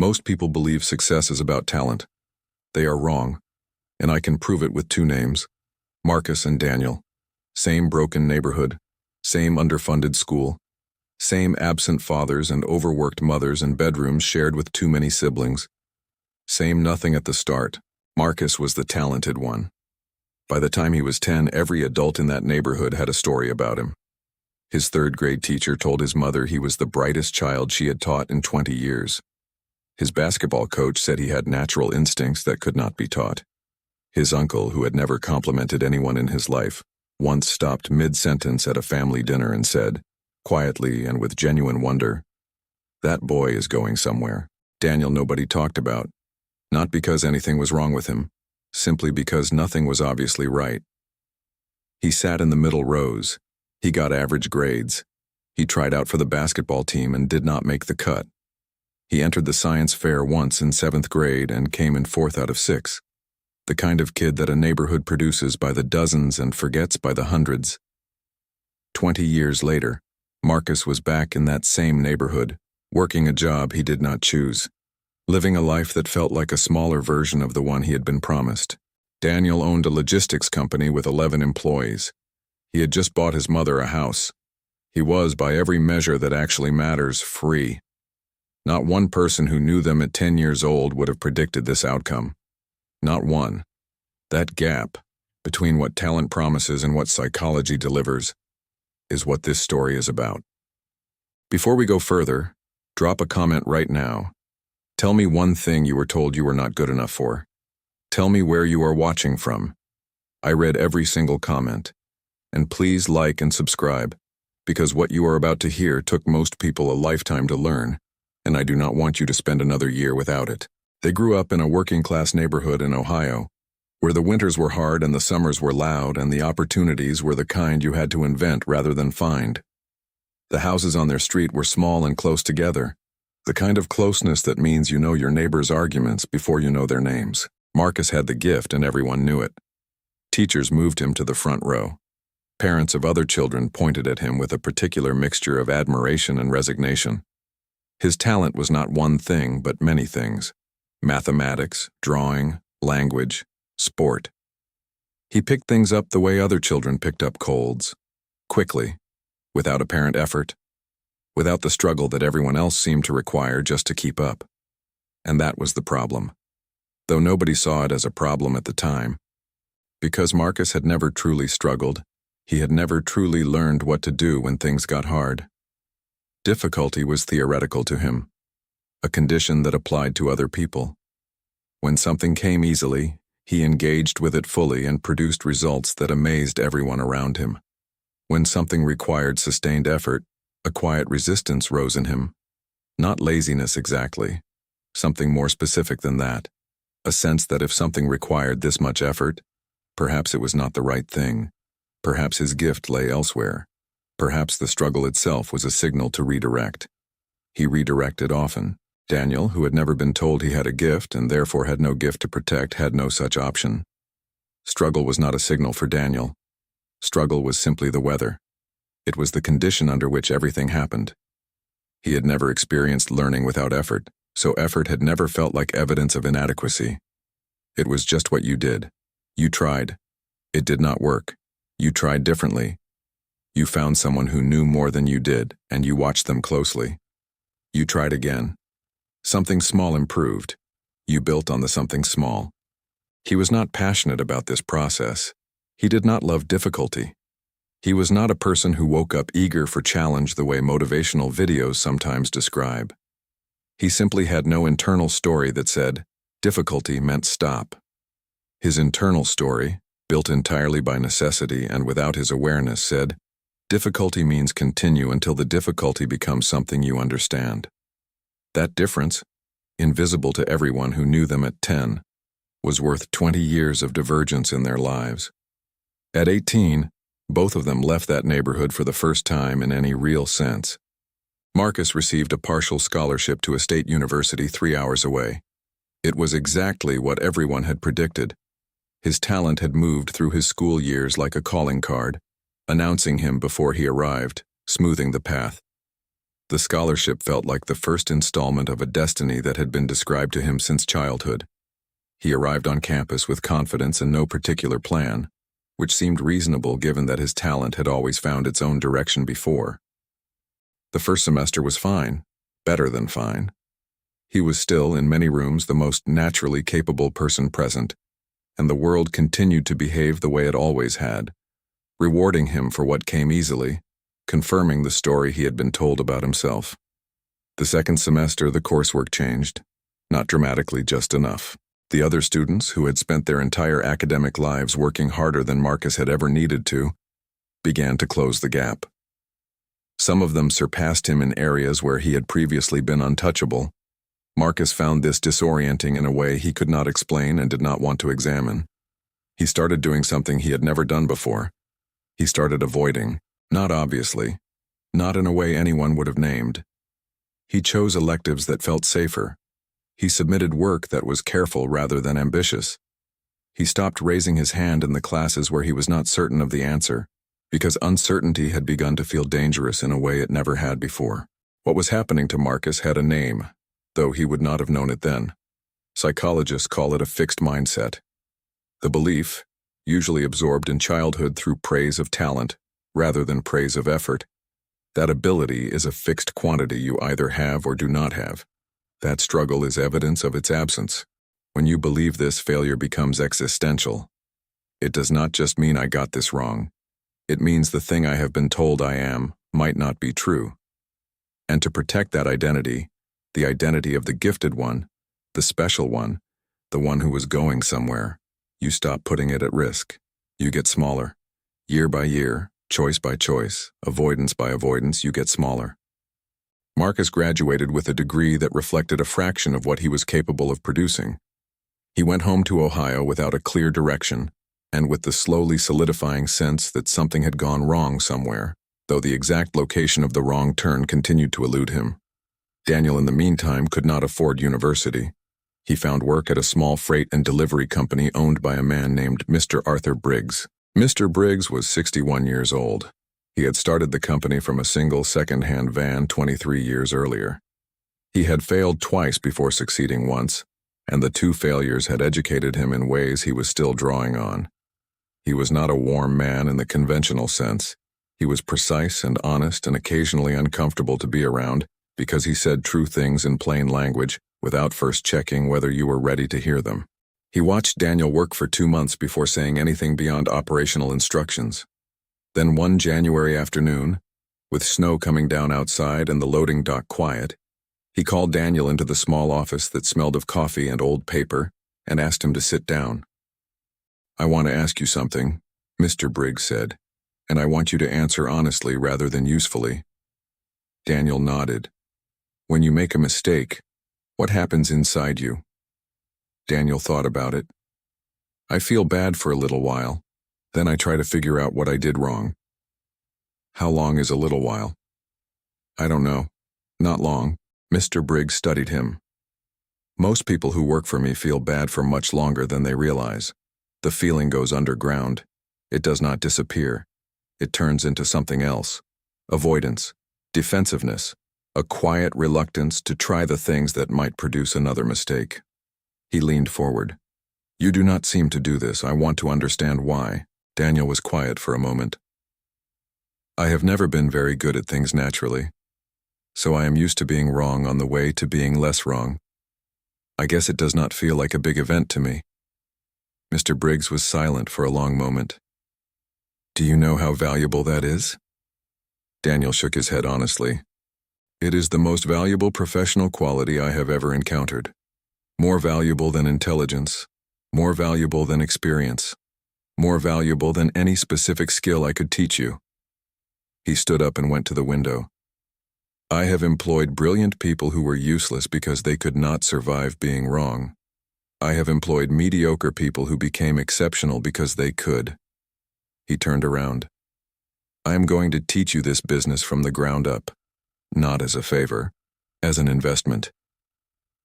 Most people believe success is about talent. They are wrong, and I can prove it with two names, Marcus and Daniel. Same broken neighborhood, same underfunded school, same absent fathers and overworked mothers and bedrooms shared with too many siblings. Same nothing at the start. Marcus was the talented one. By the time he was 10, every adult in that neighborhood had a story about him. His third-grade teacher told his mother he was the brightest child she had taught in 20 years. His basketball coach said he had natural instincts that could not be taught. His uncle, who had never complimented anyone in his life, once stopped mid-sentence at a family dinner and said, quietly and with genuine wonder, "That boy is going somewhere." Daniel nobody talked about, not because anything was wrong with him, simply because nothing was obviously right. He sat in the middle rows. He got average grades. He tried out for the basketball team and did not make the cut. He entered the science fair once in 7th grade and came in 4th out of 6. The kind of kid that a neighborhood produces by the dozens and forgets by the hundreds. 20 years later, Marcus was back in that same neighborhood, working a job he did not choose, living a life that felt like a smaller version of the one he had been promised. Daniel owned a logistics company with 11 employees. He had just bought his mother a house. He was, by every measure that actually matters, free. Not one person who knew them at 10 years old would have predicted this outcome. Not one. That gap between what talent promises and what psychology delivers is what this story is about. Before we go further, drop a comment right now. Tell me one thing you were told you were not good enough for. Tell me where you are watching from. I read every single comment. And please like and subscribe, because what you are about to hear took most people a lifetime to learn, and I do not want you to spend another year without it. They grew up in a working-class neighborhood in Ohio, where the winters were hard and the summers were loud and the opportunities were the kind you had to invent rather than find. The houses on their street were small and close together, the kind of closeness that means you know your neighbors' arguments before you know their names. Marcus had the gift and everyone knew it. Teachers moved him to the front row. Parents of other children pointed at him with a particular mixture of admiration and resignation. His talent was not one thing, but many things. Mathematics, drawing, language, sport. He picked things up the way other children picked up colds, quickly, without apparent effort, without the struggle that everyone else seemed to require just to keep up. And that was the problem, though nobody saw it as a problem at the time. Because Marcus had never truly struggled, he had never truly learned what to do when things got hard. Difficulty was theoretical to him, a condition that applied to other people. When something came easily, he engaged with it fully and produced results that amazed everyone around him. When something required sustained effort, a quiet resistance rose in him. Not laziness exactly, something more specific than that. A sense that if something required this much effort, perhaps it was not the right thing. Perhaps his gift lay elsewhere. Perhaps the struggle itself was a signal to redirect. He redirected often. Daniel, who had never been told he had a gift and therefore had no gift to protect, had no such option. Struggle was not a signal for Daniel. Struggle was simply the weather. It was the condition under which everything happened. He had never experienced learning without effort, so effort had never felt like evidence of inadequacy. It was just what you did. You tried. It did not work. You tried differently. You found someone who knew more than you did, and you watched them closely. You tried again. Something small improved. You built on the something small. He was not passionate about this process. He did not love difficulty. He was not a person who woke up eager for challenge the way motivational videos sometimes describe. He simply had no internal story that said, difficulty meant stop. His internal story, built entirely by necessity and without his awareness, said, difficulty means continue until the difficulty becomes something you understand. That difference, invisible to everyone who knew them at 10, was worth 20 years of divergence in their lives. At 18, both of them left that neighborhood for the first time in any real sense. Marcus received a partial scholarship to a state university 3 hours away. It was exactly what everyone had predicted. His talent had moved through his school years like a calling card, announcing him before he arrived, smoothing the path. The scholarship felt like the first installment of a destiny that had been described to him since childhood. He arrived on campus with confidence and no particular plan, which seemed reasonable given that his talent had always found its own direction before. The first semester was fine, better than fine. He was still, in many rooms, the most naturally capable person present, and the world continued to behave the way it always had, rewarding him for what came easily, confirming the story he had been told about himself. The second semester, the coursework changed, not dramatically, just enough. The other students, who had spent their entire academic lives working harder than Marcus had ever needed to, began to close the gap. Some of them surpassed him in areas where he had previously been untouchable. Marcus found this disorienting in a way he could not explain and did not want to examine. He started doing something he had never done before. He started avoiding, not obviously, not in a way anyone would have named. He chose electives that felt safer. He submitted work that was careful rather than ambitious. He stopped raising his hand in the classes where he was not certain of the answer, because uncertainty had begun to feel dangerous in a way it never had before. What was happening to Marcus had a name, though he would not have known it then. Psychologists call it a fixed mindset. The belief, usually absorbed in childhood through praise of talent rather than praise of effort, that ability is a fixed quantity you either have or do not have. That struggle is evidence of its absence. When you believe this, failure becomes existential. It does not just mean I got this wrong. It means the thing I have been told I am might not be true. And to protect that identity, the identity of the gifted one, the special one, the one who was going somewhere, you stop putting it at risk. You get smaller. Year by year, choice by choice, avoidance by avoidance, you get smaller. Marcus graduated with a degree that reflected a fraction of what he was capable of producing. He went home to Ohio without a clear direction, and with the slowly solidifying sense that something had gone wrong somewhere, though the exact location of the wrong turn continued to elude him. Daniel, in the meantime, could not afford university. He found work at a small freight and delivery company owned by a man named Mr. Arthur Briggs. Mr. Briggs was 61 years old. He had started the company from a single second-hand van 23 years earlier. He had failed twice before succeeding once, and the two failures had educated him in ways he was still drawing on. He was not a warm man in the conventional sense. He was precise and honest and occasionally uncomfortable to be around because he said true things in plain language without first checking whether you were ready to hear them. He watched Daniel work for 2 months before saying anything beyond operational instructions. Then one January afternoon, with snow coming down outside and the loading dock quiet, he called Daniel into the small office that smelled of coffee and old paper and asked him to sit down. "I want to ask you something," Mr. Briggs said, "and I want you to answer honestly rather than usefully." Daniel nodded. "When you make a mistake, what happens inside you?" Daniel thought about it. "I feel bad for a little while. Then I try to figure out what I did wrong." "How long is a little while?" "I don't know. Not long." Mr. Briggs studied him. "Most people who work for me feel bad for much longer than they realize. The feeling goes underground. It does not disappear. It turns into something else. Avoidance, defensiveness, a quiet reluctance to try the things that might produce another mistake." He leaned forward. "You do not seem to do this. I want to understand why." Daniel was quiet for a moment. "I have never been very good at things naturally, so I am used to being wrong on the way to being less wrong. I guess it does not feel like a big event to me." Mr. Briggs was silent for a long moment. "Do you know how valuable that is?" Daniel shook his head honestly. "It is the most valuable professional quality I have ever encountered. More valuable than intelligence, more valuable than experience, more valuable than any specific skill I could teach you." He stood up and went to the window. "I have employed brilliant people who were useless because they could not survive being wrong. I have employed mediocre people who became exceptional because they could." He turned around. "I am going to teach you this business from the ground up, not as a favor, as an investment.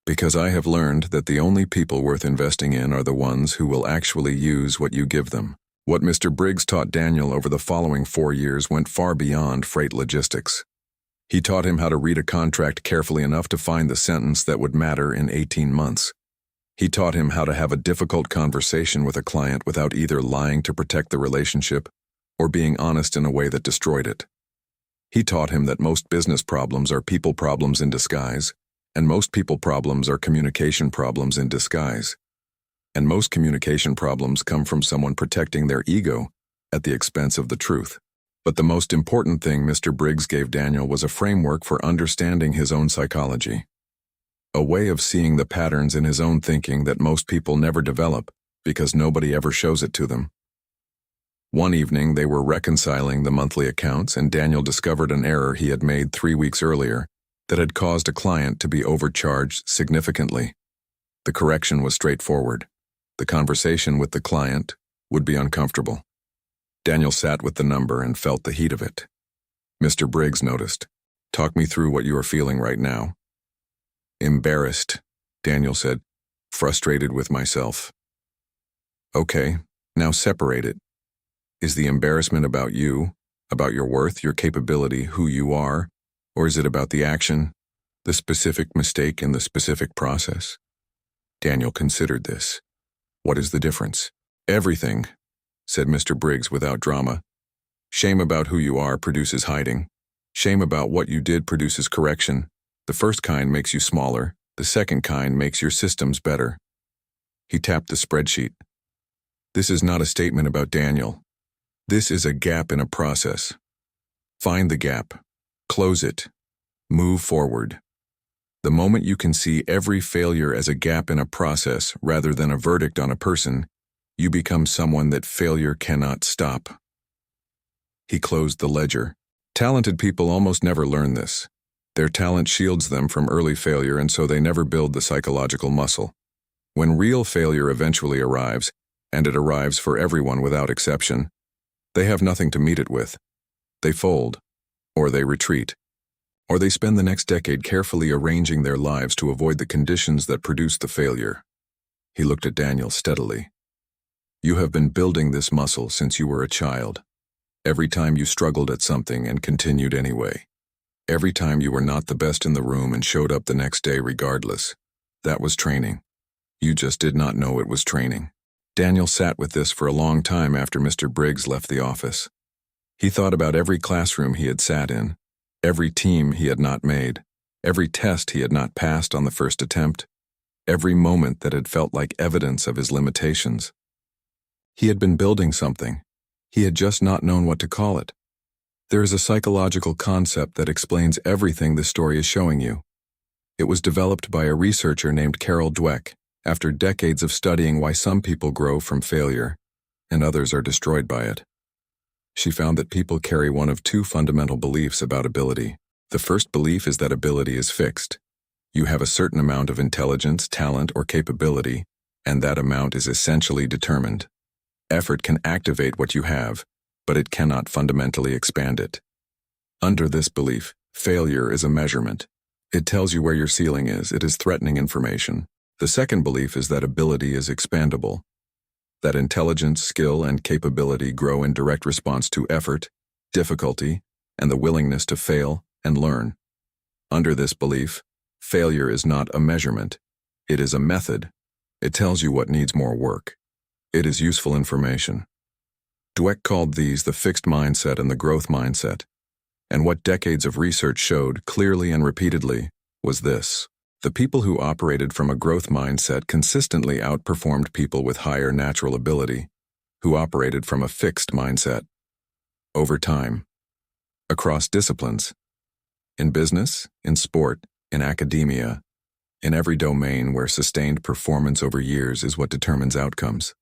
Because I have learned that the only people worth investing in are the ones who will actually use what you give them." What Mr. Briggs taught Daniel over the following 4 years went far beyond freight logistics. He taught him how to read a contract carefully enough to find the sentence that would matter in 18 months. He taught him how to have a difficult conversation with a client without either lying to protect the relationship or being honest in a way that destroyed it. He taught him that most business problems are people problems in disguise, and most people problems are communication problems in disguise. And most communication problems come from someone protecting their ego at the expense of the truth. But the most important thing Mr. Briggs gave Daniel was a framework for understanding his own psychology. A way of seeing the patterns in his own thinking that most people never develop because nobody ever shows it to them. One evening, they were reconciling the monthly accounts, and Daniel discovered an error he had made 3 weeks earlier that had caused a client to be overcharged significantly. The correction was straightforward. The conversation with the client would be uncomfortable. Daniel sat with the number and felt the heat of it. Mr. Briggs noticed. "Talk me through what you are feeling right now." "Embarrassed," Daniel said, "frustrated with myself." "Okay, now separate it. Is the embarrassment about you, about your worth, your capability, who you are, or is it about the action, the specific mistake in the specific process?" Daniel considered this. "What is the difference?" "Everything," said Mr. Briggs without drama. "Shame about who you are produces hiding. Shame about what you did produces correction. The first kind makes you smaller. The second kind makes your systems better." He tapped the spreadsheet. "This is not a statement about Daniel. This is a gap in a process. Find the gap. Close it. Move forward. The moment you can see every failure as a gap in a process rather than a verdict on a person, you become someone that failure cannot stop." He closed the ledger. Talented people almost never learn this. Their talent shields them from early failure, and so they never build the psychological muscle. When real failure eventually arrives, and it arrives for everyone without exception, they have nothing to meet it with. They fold, or they retreat, or they spend the next decade carefully arranging their lives to avoid the conditions that produce the failure. He looked at Daniel steadily. "You have been building this muscle since you were a child. Every time you struggled at something and continued anyway. Every time you were not the best in the room and showed up the next day regardless. That was training. You just did not know it was training." Daniel sat with this for a long time after Mr. Briggs left the office. He thought about every classroom he had sat in, every team he had not made, every test he had not passed on the first attempt, every moment that had felt like evidence of his limitations. He had been building something. He had just not known what to call it. There is a psychological concept that explains everything this story is showing you. It was developed by a researcher named Carol Dweck after decades of studying why some people grow from failure and others are destroyed by it. She found that people carry one of two fundamental beliefs about ability. The first belief is that ability is fixed. You have a certain amount of intelligence, talent, or capability, and that amount is essentially determined. Effort can activate what you have, but it cannot fundamentally expand it. Under this belief, failure is a measurement. It tells you where your ceiling is. It is threatening information. The second belief is that ability is expandable, that intelligence, skill, and capability grow in direct response to effort, difficulty, and the willingness to fail and learn. Under this belief, failure is not a measurement. It is a method. It tells you what needs more work. It is useful information. Dweck called these the fixed mindset and the growth mindset. And what decades of research showed clearly and repeatedly was this. The people who operated from a growth mindset consistently outperformed people with higher natural ability, who operated from a fixed mindset. Over time. Across disciplines. In business, in sport, in academia, in every domain where sustained performance over years is what determines outcomes.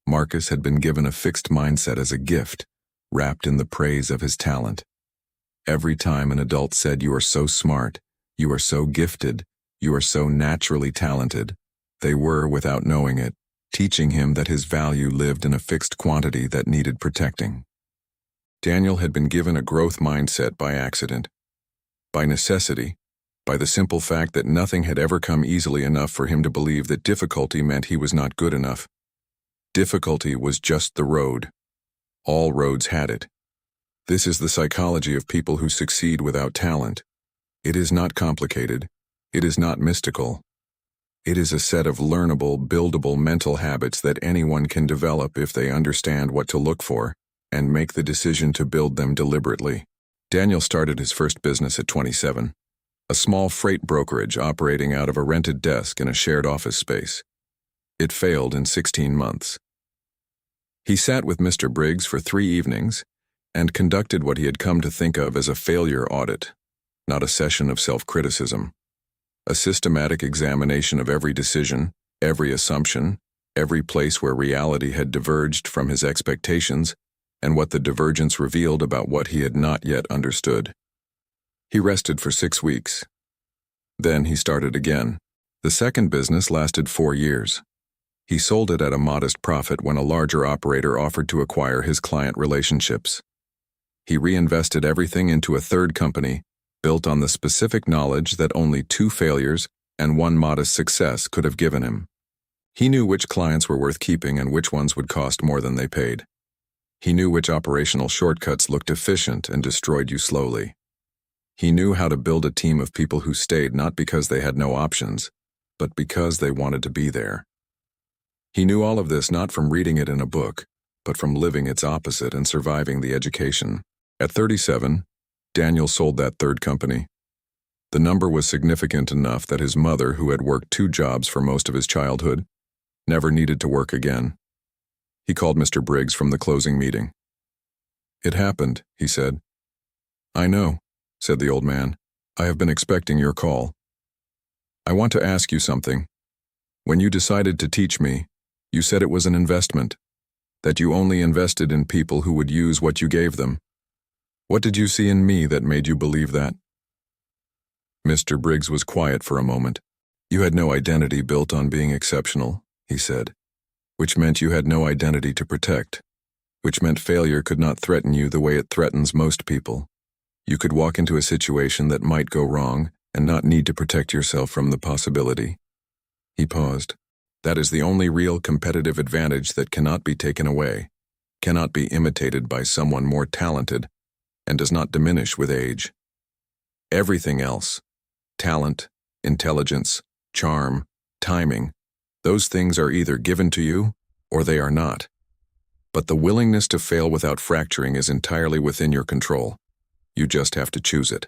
Marcus had been given a fixed mindset as a gift, wrapped in the praise of his talent. Every time an adult said, "You are so smart, you are so gifted, you are so naturally talented," they were, without knowing it, teaching him that his value lived in a fixed quantity that needed protecting. Daniel had been given a growth mindset by accident, by necessity, by the simple fact that nothing had ever come easily enough for him to believe that difficulty meant he was not good enough. Difficulty was just the road. All roads had it. This is the psychology of people who succeed without talent. It is not complicated. It is not mystical. It is a set of learnable, buildable mental habits that anyone can develop if they understand what to look for and make the decision to build them deliberately. Daniel started his first business at 27, a small freight brokerage operating out of a rented desk in a shared office space. It failed in 16 months. He sat with Mr. Briggs for 3 evenings and conducted what he had come to think of as a failure audit, not a session of self-criticism. A systematic examination of every decision, every assumption, every place where reality had diverged from his expectations, and what the divergence revealed about what he had not yet understood. He rested for 6 weeks. Then he started again. The second business lasted 4 years. He sold it at a modest profit when a larger operator offered to acquire his client relationships. He reinvested everything into a third company, built on the specific knowledge that only 2 failures and 1 modest success could have given him. He knew which clients were worth keeping and which ones would cost more than they paid. He knew which operational shortcuts looked efficient and destroyed you slowly. He knew how to build a team of people who stayed not because they had no options, but because they wanted to be there. He knew all of this not from reading it in a book, but from living its opposite and surviving the education. At 37, Daniel sold that third company. The number was significant enough that his mother, who had worked 2 jobs for most of his childhood, never needed to work again. He called Mr. Briggs from the closing meeting. "It happened," he said. "I know," said the old man. "I have been expecting your call. I want to ask you something. When you decided to teach me, you said it was an investment, that you only invested in people who would use what you gave them. What did you see in me that made you believe that?" Mr. Briggs was quiet for a moment. "You had no identity built on being exceptional," he said, "which meant you had no identity to protect, which meant failure could not threaten you the way it threatens most people. You could walk into a situation that might go wrong and not need to protect yourself from the possibility." He paused. "That is the only real competitive advantage that cannot be taken away, cannot be imitated by someone more talented, and does not diminish with age. Everything else, talent, intelligence, charm, timing, those things are either given to you or they are not. But the willingness to fail without fracturing is entirely within your control. You just have to choose it."